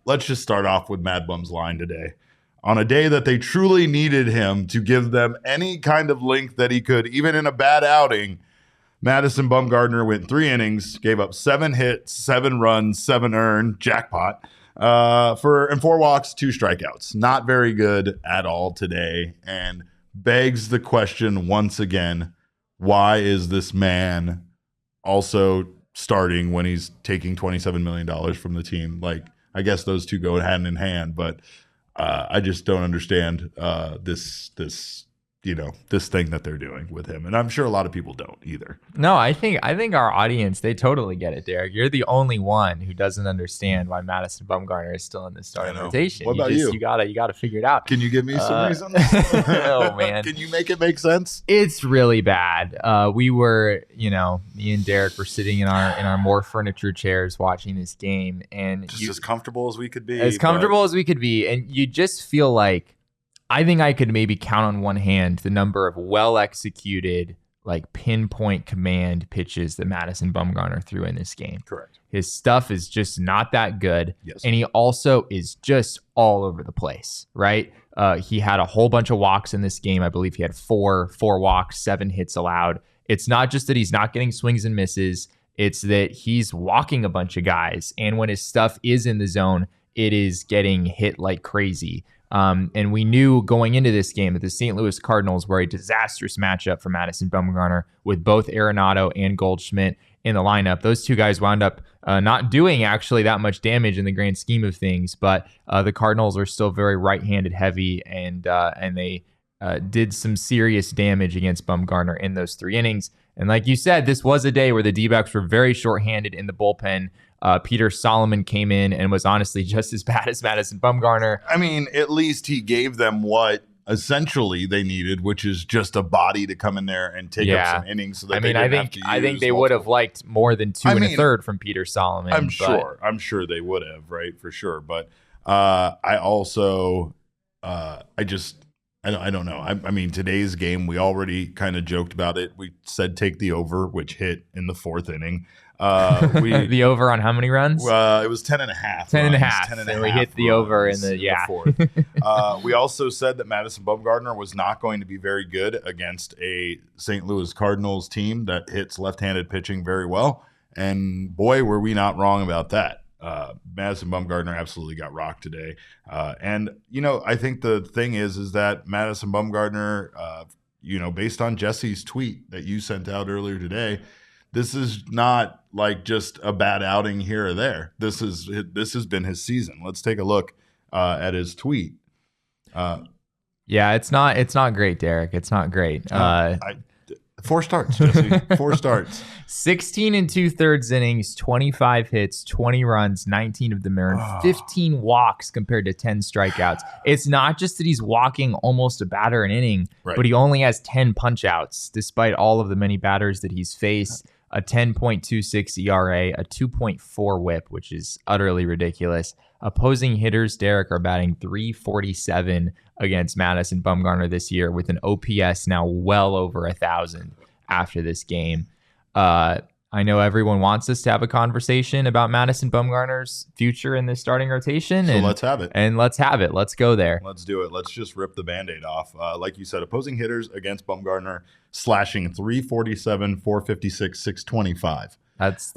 let's just start off with Mad Bum's line today. On a day that they truly needed him to give them any kind of link that he could, even in a bad outing, Madison Bumgarner went 3 innings, gave up 7 hits, 7 runs, 7 earned, jackpot, and 4 walks, 2 strikeouts. Not very good at all today, and begs the question once again, why is this man also starting when he's taking $27 million from the team? Like, I guess those two go hand in hand, but I just don't understand this thing that they're doing with him, and I'm sure a lot of people don't either. No, I think our audience, they totally get it, Derek. You're the only one who doesn't understand why Madison Bumgarner is still in the starting rotation. What about you? You gotta figure it out. Can you give me some reasons? Oh man, can you make it make sense? It's really bad. We were, me and Derek were sitting in our more furniture chairs watching this game, and just as comfortable as we could be. As comfortable as we could be, and you just feel like, I think I could maybe count on one hand the number of well-executed, like pinpoint command pitches that Madison Bumgarner threw in this game. Correct. His stuff is just not that good. Yes. And he also is just all over the place, right? He had a whole bunch of walks in this game. I believe he had four walks, 7 hits allowed. It's not just that he's not getting swings and misses. It's that he's walking a bunch of guys. And when his stuff is in the zone, it is getting hit like crazy. And we knew going into this game that the St. Louis Cardinals were a disastrous matchup for Madison Bumgarner with both Arenado and Goldschmidt in the lineup. Those two guys wound up not doing actually that much damage in the grand scheme of things, but the Cardinals are still very right-handed heavy, and they did some serious damage against Bumgarner in those 3 innings. And like you said, this was a day where the D-backs were very shorthanded in the bullpen. Peter Solomon came in and was honestly just as bad as Madison Bumgarner. I mean, at least he gave them what essentially they needed, which is just a body to come in there and take up some innings. So that I think they would have liked more than 2 1/3 from Peter Solomon. I'm sure they would have, right, for sure. But I also, I don't know. I mean, today's game, we already kind of joked about it. We said take the over, which hit in the 4th inning. The over on how many runs? It was 10.5. 10.5. And we hit the over in the 4th. We also said that Madison Bumgarner was not going to be very good against a St. Louis Cardinals team that hits left-handed pitching very well. And boy, were we not wrong about that. Madison Bumgarner absolutely got rocked today. And I think the thing is that Madison Bumgarner, based on Jesse's tweet that you sent out earlier today, this is not like just a bad outing here or there. This has been his season. Let's take a look at his tweet. Yeah, it's not great, Derek. It's not great. 4 starts, Jesse. 4 starts. 16 2/3 innings, 25 hits, 20 runs, 19 of them earned, 15 walks compared to 10 strikeouts. It's not just that he's walking almost a batter an inning, but he only has 10 punch-outs, despite all of the many batters that he's faced. A 10.26 ERA, a 2.4 whip, which is utterly ridiculous. Opposing hitters, Derek, are batting .347 against Madison Bumgarner this year, with an OPS now well over 1,000 after this game. I know everyone wants us to have a conversation about Madison Bumgarner's future in this starting rotation. So let's have it. And let's have it. Let's go there. Let's do it. Let's just rip the Band-Aid off. Like you said, opposing hitters against Bumgarner slashing .347, .456, .625. That's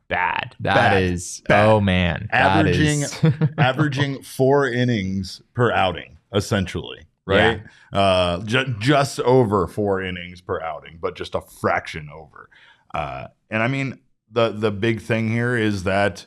bad. That is bad. Oh man. Averaging 4 innings per outing, essentially. Right? Yeah. Just over 4 innings per outing, but just a fraction over. And I mean, the big thing here is that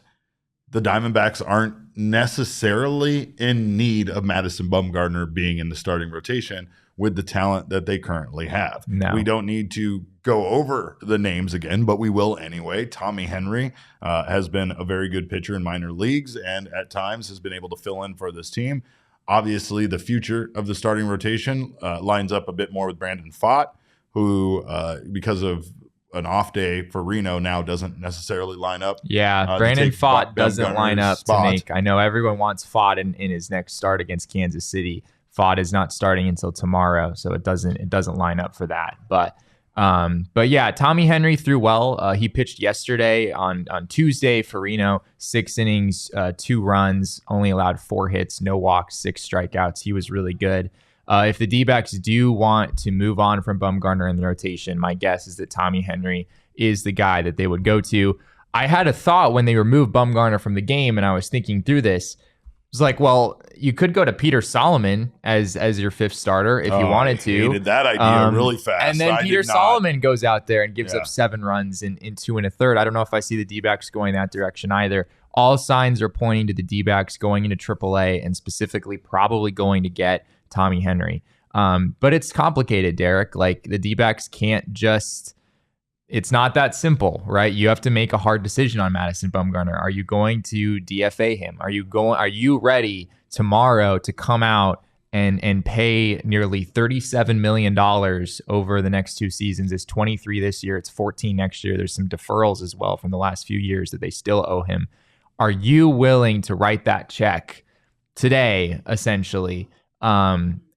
the Diamondbacks aren't necessarily in need of Madison Bumgarner being in the starting rotation with the talent that they currently have. No. We don't need to go over the names again, but we will anyway. Tommy Henry has been a very good pitcher in minor leagues and at times has been able to fill in for this team. Obviously, the future of the starting rotation lines up a bit more with Brandon Pfaadt, who, because of an off day for Reno, now doesn't necessarily line up. Yeah, Brandon Pfaadt doesn't line up to make. I know everyone wants Pfaadt in his next start against Kansas City. Pfaadt is not starting until tomorrow, so it doesn't line up for that. But But yeah, Tommy Henry threw well. He pitched yesterday on Tuesday for Reno, 6 innings, 2 runs, only allowed 4 hits, no walks, 6 strikeouts. He was really good. If the D-backs do want to move on from Bumgarner in the rotation, my guess is that Tommy Henry is the guy that they would go to. I had a thought when they removed Bumgarner from the game, and I was thinking through this. It was like, well, you could go to Peter Solomon as your 5th starter if you wanted to. I hated that idea really fast. And then Peter Solomon goes out there and gives up 7 runs in 2 1/3. I don't know if I see the D-backs going that direction either. All signs are pointing to the D-backs going into AAA and specifically probably going to get Tommy Henry. But it's complicated, Derek. Like, the D-backs can't just... It's not that simple, right? You have to make a hard decision on Madison Bumgarner. Are you going to DFA him? Are you ready tomorrow to come out and pay nearly $37 million over the next 2 seasons? It's 23 this year, it's 14 next year. There's some deferrals as well from the last few years that they still owe him. Are you willing to write that check today, essentially?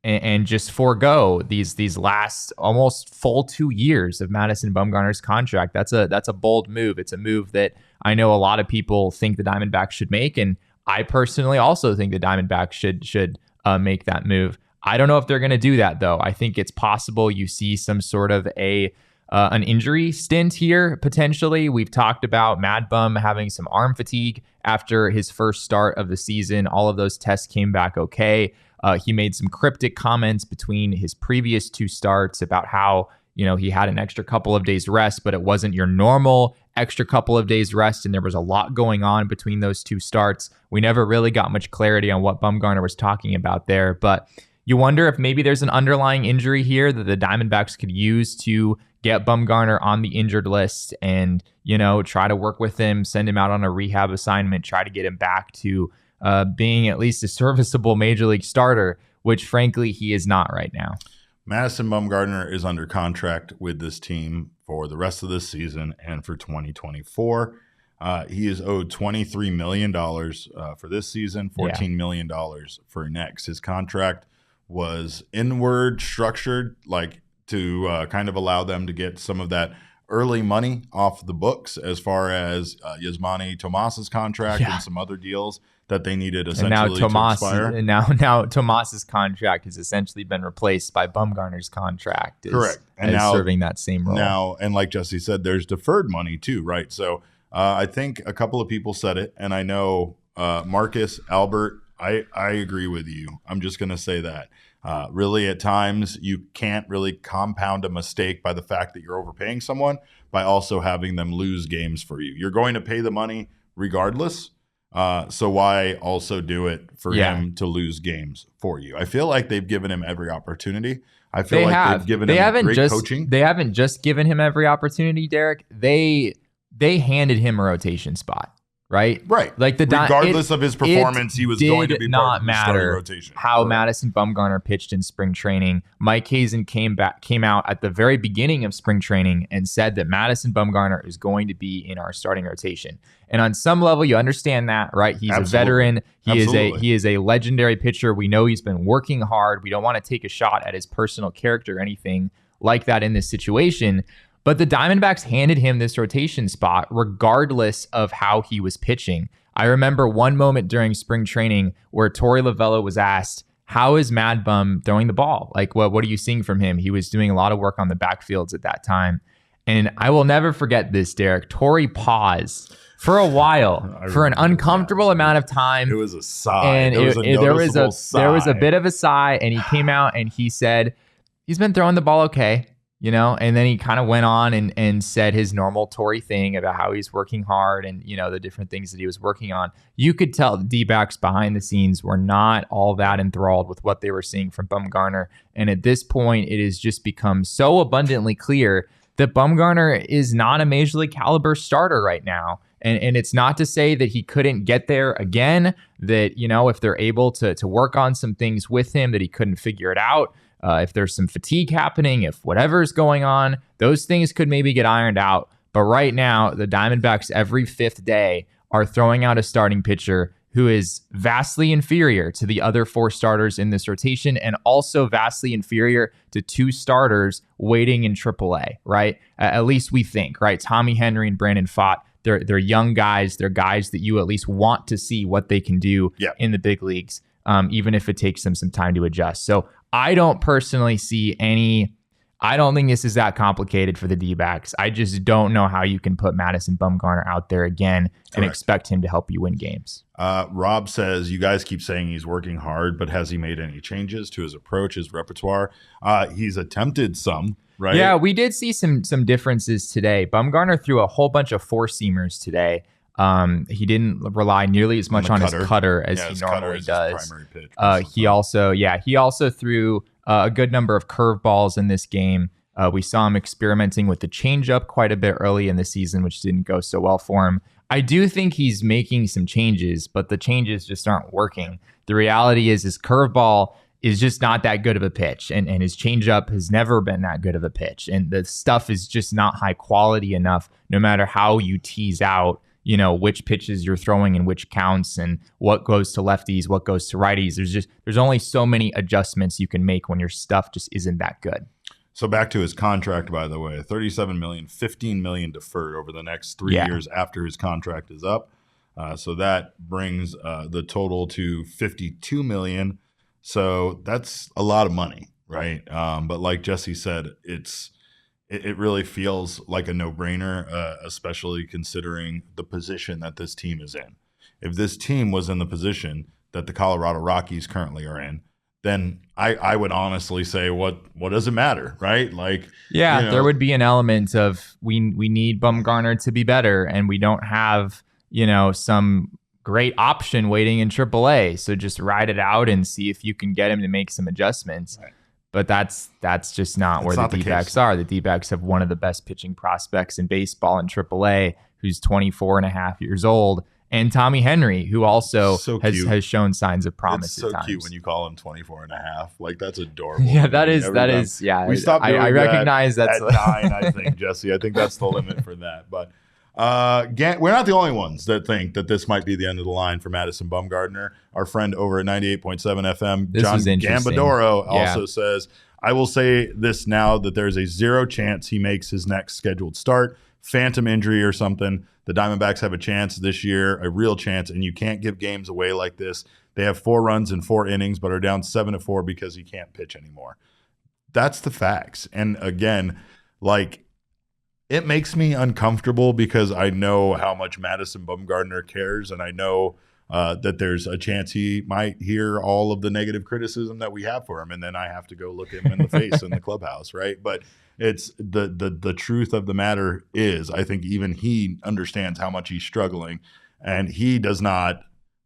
And just forego these last almost full 2 years of Madison Bumgarner's contract. That's a bold move. It's a move that I know a lot of people think the Diamondbacks should make, and I personally also think the Diamondbacks should make that move. I don't know if they're going to do that, though. I think it's possible you see some sort of an injury stint here, potentially. We've talked about Mad Bum having some arm fatigue after his first start of the season. All of those tests came back okay. He made some cryptic comments between his previous 2 starts about how, he had an extra couple of days rest, but it wasn't your normal extra couple of days rest. And there was a lot going on between those 2 starts. We never really got much clarity on what Bumgarner was talking about there, but you wonder if maybe there's an underlying injury here that the Diamondbacks could use to get Bumgarner on the injured list and, try to work with him, send him out on a rehab assignment, try to get him back to being at least a serviceable major league starter, which frankly he is not right now. Madison Bumgarner is under contract with this team for the rest of this season and for 2024. He is owed $23 million for this season, $14 million for next. His contract was inward structured, like to kind of allow them to get some of that early money off the books as far as Yasmani Tomas's contract and some other deals that they needed essentially to expire. And now Tomas's contract has essentially been replaced by Bumgarner's contract. Correct. And now serving that same role. Now, and like Jesse said, there's deferred money too, right? So I think a couple of people said it, and I know Marcus, Albert, I agree with you. I'm just going to say that. Really, at times, you can't really compound a mistake by the fact that you're overpaying someone by also having them lose games for you. You're going to pay the money regardless. So why also do it for him to lose games for you? I feel like they've given him every opportunity. I feel they've given him great coaching. They haven't just given him every opportunity, Derek. They handed him a rotation spot. Right. Like regardless of his performance, he was going to be part of the starting rotation. How Madison Bumgarner pitched in spring training. Mike Hazen came out at the very beginning of spring training and said that Madison Bumgarner is going to be in our starting rotation. And on some level, you understand that, right? He's a veteran. He is a legendary pitcher. We know he's been working hard. We don't want to take a shot at his personal character or anything like that in this situation. But the Diamondbacks handed him this rotation spot regardless of how he was pitching. I remember one moment during spring training where Torey Lovullo was asked, how is Mad Bum throwing the ball? Like, what are you seeing from him? He was doing a lot of work on the backfields at that time. And I will never forget this, Derek. Torey paused for a while, for an uncomfortable amount of time. It was a sigh. And there was a bit of a sigh, and he came out and he said, he's been throwing the ball okay. And then he kind of went on and said his normal Torey thing about how he's working hard and, the different things that he was working on. You could tell the D-backs behind the scenes were not all that enthralled with what they were seeing from Bumgarner. And at this point, it has just become so abundantly clear that Bumgarner is not a major league caliber starter right now. And it's not to say that he couldn't get there again, that, if they're able to work on some things with him, that he couldn't figure it out. If there's some fatigue happening, if whatever's going on, those things could maybe get ironed out. But right now, the Diamondbacks every 5th day are throwing out a starting pitcher who is vastly inferior to the other 4 starters in this rotation and also vastly inferior to 2 starters waiting in AAA, right? At least we think, right? Tommy Henry and Brandon Pfaadt, they're young guys. They're guys that you at least want to see what they can do in the big leagues, even if it takes them some time to adjust. So I don't personally see I don't think this is that complicated for the D-backs. I just don't know how you can put Madison Bumgarner out there again and expect him to help you win games. Rob says, you guys keep saying he's working hard, but has he made any changes to his approach, his repertoire? He's attempted some, right? Yeah, we did see some differences today. Bumgarner threw a whole bunch of 4-seamers today. He didn't rely nearly as much on his cutter as he normally does. His primary pitch, he also threw a good number of curveballs in this game. We saw him experimenting with the changeup quite a bit early in the season, which didn't go so well for him. I do think he's making some changes, but the changes just aren't working. The reality is his curveball is just not that good of a pitch, and his changeup has never been that good of a pitch. And the stuff is just not high quality enough, no matter how you tease out which pitches you're throwing and which counts and what goes to lefties, what goes to righties. There's only so many adjustments you can make when your stuff just isn't that good. So back to his contract, by the way, $37 million, $15 million deferred over the next 3 years after his contract is up. So that brings the total to $52 million. So that's a lot of money, right? But like Jesse said, it really feels like a no-brainer, especially considering the position that this team is in. If this team was in the position that the Colorado Rockies currently are in, then I would honestly say, what does it matter, right? There would be an element of we need Bumgarner to be better, and we don't have some great option waiting in AAA. So just ride it out and see if you can get him to make some adjustments. Right. But that's just not where the D-backs are. The D-backs have one of the best pitching prospects in baseball in AAA, who's 24 and a half years old, and Tommy Henry, who also has shown signs of promise at times. It's so cute when you call him 24 and a half. That's adorable. Yeah, that is. Yeah, we stopped doing I recognize that that's at 9, I think, Jesse. I think that's the limit for that. But we're not the only ones that think that this might be the end of the line for Madison Bumgarner. Our friend over at 98.7 FM, John Gambadoro, also says, I will say this now, that there's a 0 chance he makes his next scheduled start. Phantom injury or something. The Diamondbacks have a chance this year, a real chance, and you can't give games away like this. They have 4 runs in 4 innings, but are down 7-4 because he can't pitch anymore. That's the facts. And again, it makes me uncomfortable because I know how much Madison Bumgarner cares, and I know that there's a chance he might hear all of the negative criticism that we have for him, and then I have to go look him in the face in the clubhouse, right? But it's the truth of the matter is, I think even he understands how much he's struggling, and he does not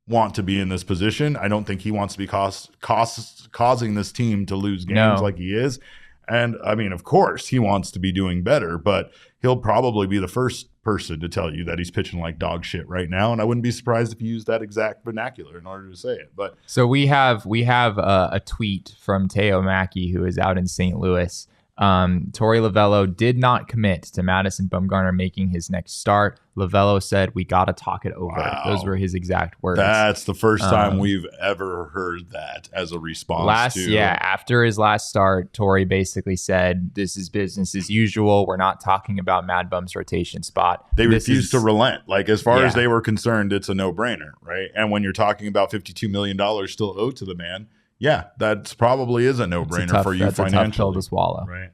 want to be in this position. I don't think he wants to be causing this team to lose games like he is. And I mean, of course, he wants to be doing better, but he'll probably be the first person to tell you that he's pitching like dog shit right now. And I wouldn't be surprised if he used that exact vernacular in order to say it. But so we have a tweet from Teo Mackey, who is out in St. Louis. Torey Lovullo did not commit to Madison Bumgarner making his next start. Lovullo said, "We got to talk it over." Wow. Those were his exact words. That's the first time we've ever heard that as a response. After his last start, Torey basically said, "This is business as usual. We're not talking about Mad Bum's rotation spot." They refused to relent. As far as they were concerned, it's a no-brainer, right? And when you're talking about $52 million still owed to the man, yeah, that probably is a no-brainer for you financially. That's a tough pill to swallow. Right.